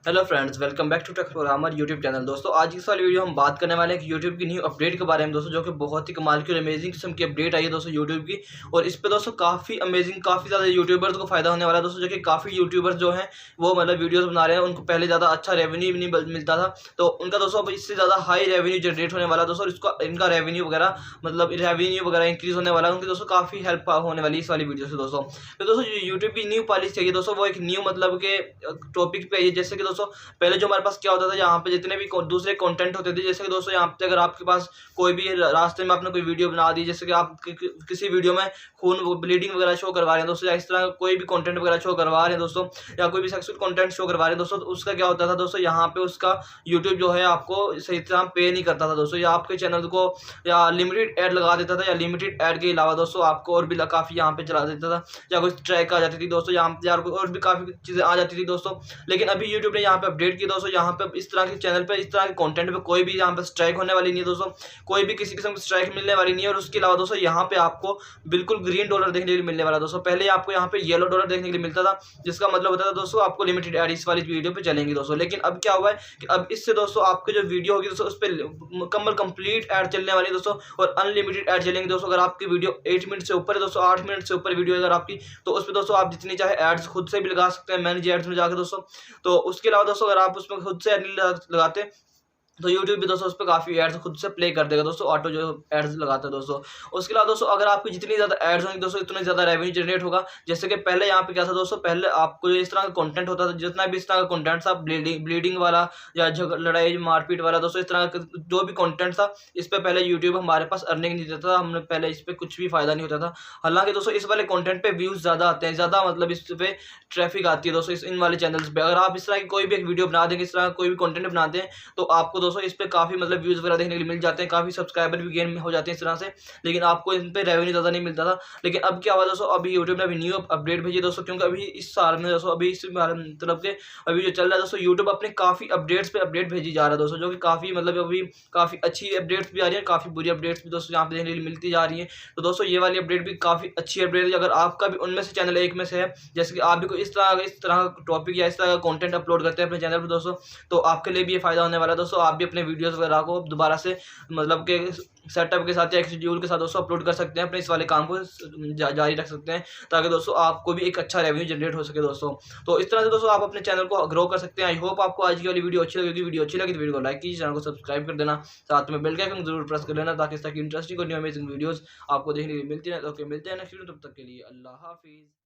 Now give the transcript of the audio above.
Hello friends, welcome back to tech programmer YouTube channel. दोस्तों, आज इस वाली वीडियो हम बात करने वाले हैं कि यूट्यूब की न्यू अपडेट के बारे में दोस्तों, जो कि बहुत ही कमाल की और अमेजिंग किस्म की अपडेट आई है दोस्तों यूट्यूब की। और इस पे दोस्तों काफ़ी अमेजिंग, काफ़ी ज़्यादा यूट्यूबर्स को फायदा होने वाला है दोस्तों, जो कि काफ़ी यूट्यूबर्स जो हैं वो मतलब वीडियोस बना रहे हैं। उनको पहले ज़्यादा अच्छा रेवेन्यू भी नहीं मिलता था, तो उनका दोस्तों अब इससे ज़्यादा हाई रेवेन्यू जनरेट होने वाला है दोस्तों। इसका इनका रेवेन्यू वगैरह इंक्रीज होने वाला है। उनकी दोस्तों काफ़ी हेल्प होने वाली है इस वाली वीडियो से दोस्तों। तो दोस्तों यूट्यूब की न्यू पॉलिसी है दोस्तों, वो एक न्यू मतलब के टॉपिक पे है। जैसे कि दोस्तों पहले जो हमारे पास क्या होता था, यहाँ पे जितने भी दूसरे कंटेंट होते थे, जैसे कि दोस्तों यहाँ पे अगर आपके पास कोई भी रास्ते में आपने कोई वीडियो बना दी, जैसे कि आप किसी वीडियो में खून ब्लीडिंग वगैरह शो करवा रहे हैं दोस्तों, या इस तरह कोई भी कंटेंट वगैरह शो करवा रहे हैं दोस्तों, या कोई भी सेक्सुअल कंटेंट शो करवा रहे हैं दोस्तों, तो उसका क्या होता था दोस्तों, यहाँ पे उसका यूट्यूब जो है आपको सही तरह पे नहीं करता था दोस्तों, या आपके चैनल को या लिमिटेड ऐड लगा देता था, या लिमिटेड ऐड के अलावा दोस्तों आपको और भी काफ़ी यहाँ पे चला देता था, या कोई ट्रैक आ जाती थी दोस्तों, यहाँ पे और भी काफ़ी चीज़ें आ जाती थी दोस्तों। लेकिन अभी यूट्यूब ने यहाँ पे अपडेट किया दोस्तों, यहाँ पे इस तरह के चैनल पे, इस तरह के कंटेंट पे कोई भी यहाँ पे स्ट्राइक होने वाली नहीं है दोस्तों, कोई भी किसी किस्म की स्ट्राइक मिलने वाली नहीं है। और उसके अलावा दोस्तों यहाँ पे आपको बिल्कुल ग्रीन डॉलर देखने के लिए मिलने वाला है दोस्तों। पहले आपको यहाँ पे येलो डॉलर देखने के लिए मिलता था, जिसका मतलब होता था दोस्तों आपको लिमिटेड एड इस वाली वीडियो पे चलेंगी दोस्तों। लेकिन अब क्या हुआ है कि अब इससे दोस्तों आपकी जो वीडियो होगी दोस्तों, उस पर मुकम्मल कंप्लीट ऐड चलने वाली है दोस्तों, और अनलिमिटेड ऐड चलेंगे दोस्तों। अगर आपकी वीडियो 8 मिनट से ऊपर है दोस्तों, 8 मिनट से ऊपर वीडियो अगर आपकी, तो उस पर दोस्तों आप जितनी चाहे एड्स खुद से भी लगा सकते हैं, मैनेज एड्स में जाकर दोस्तों। तो उसके अलावा दोस्तों अगर आप उसमें खुद से लगाते, तो यूट्यूब भी दोस्तों उस पर काफ़ी एड्स खुद से प्ले कर देगा दोस्तों, ऑटो जो एड्स लगाता है दोस्तों। उसके अलावा दोस्तों अगर आपकी जितनी ज़्यादा एड्स होंगी दोस्तों, इतनी ज़्यादा रेवेन्यू जनरेट होगा। जैसे कि पहले यहाँ पे क्या था दोस्तों, पहले आपको इस तरह का कंटेंट होता था, जितना भी इस तरह का कंटेंट था, ब्लीडिंग वाला या लड़ाई मारपीट वाला दोस्तों, इस तरह का जो भी कंटेंट था, इस पर पहले यूट्यूब हमारे पास अर्निंग नहीं देता था, हमने पहले इस पर कुछ भी फायदा नहीं होता था। हालांकि दोस्तों इस वाले कंटेंट पे व्यूज़ ज़्यादा आते हैं, ज़्यादा मतलब इस पे ट्रैफिक आती है दोस्तों, इन वाले चैनल्स पे। अगर आप इस तरह की कोई भी एक वीडियो बना देंगे, इस तरह कोई भी कंटेंट बनाते हैं, तो आपको दोस्तों इस पे काफ़ी मतलब व्यूज़ वगैरह देखने के लिए मिल जाते हैं, काफ़ी सब्सक्राइबर भी गेन हो जाते हैं इस तरह से। लेकिन आपको इन पे रेवेन्यू ज़्यादा नहीं मिलता था। लेकिन अब क्या हुआ दोस्तों, अभी यूट्यूब ने अभी न्यू अपडेट भेजी दोस्तों, क्योंकि अभी इस साल में दोस्तों, अभी इस मतलब के अभी जो चल रहा है दोस्तों, यूट्यूब अपने काफ़ी अपडेट्स पे अपडेट भेजी जा रहा है दोस्तों, जो कि काफ़ी मतलब अभी काफ़ी अच्छी अपडेट्स भी आ रही है, काफ़ी बुरी अपडेट्स भी दोस्तों यहाँ पे देखने के लिए मिलती जा रही है। तो दोस्तों ये वाली अपडेट भी काफ़ी अच्छी अपडेट है। अगर आपका भी उनमें से चैनल एक में से है, जैसे कि आप भी कोई इस तरह का टॉपिक या इस तरह का कंटेंट अपलोड करते हैं अपने चैनल पर दोस्तों, तो आपके लिए भी ये फ़ायदा होने वाला है दोस्तों। आप भी अपने वीडियोज़ वगैरह को दोबारा से मतलब के सेटअप के साथ या एक शेड्यूल के साथ दोस्तों अपलोड कर सकते हैं, अपने इस वाले काम को जारी रख सकते हैं, ताकि दोस्तों आपको भी एक अच्छा रेवेन्यू जनरेट हो सके दोस्तों। तो इस तरह से दोस्तों आप अपने चैनल को ग्रो कर सकते हैं। आई होप आपको आज की वाली वीडियो अच्छी लगेगी। वीडियो अच्छी लगी तो वीडियो को लाइक कीजिए, चैनल को सब्सक्राइब कर देना, साथ में बेल के आइकन जरूर प्रेस कर लेना, ताकि इस तरह की इंटरेस्टिंग और न्यू अमेजिंग वीडियोस आपको देखने के लिए मिलती है। ओके, मिलते हैं नेक्स्ट वीडियो, तब तक के लिए अल्लाह हाफिज़।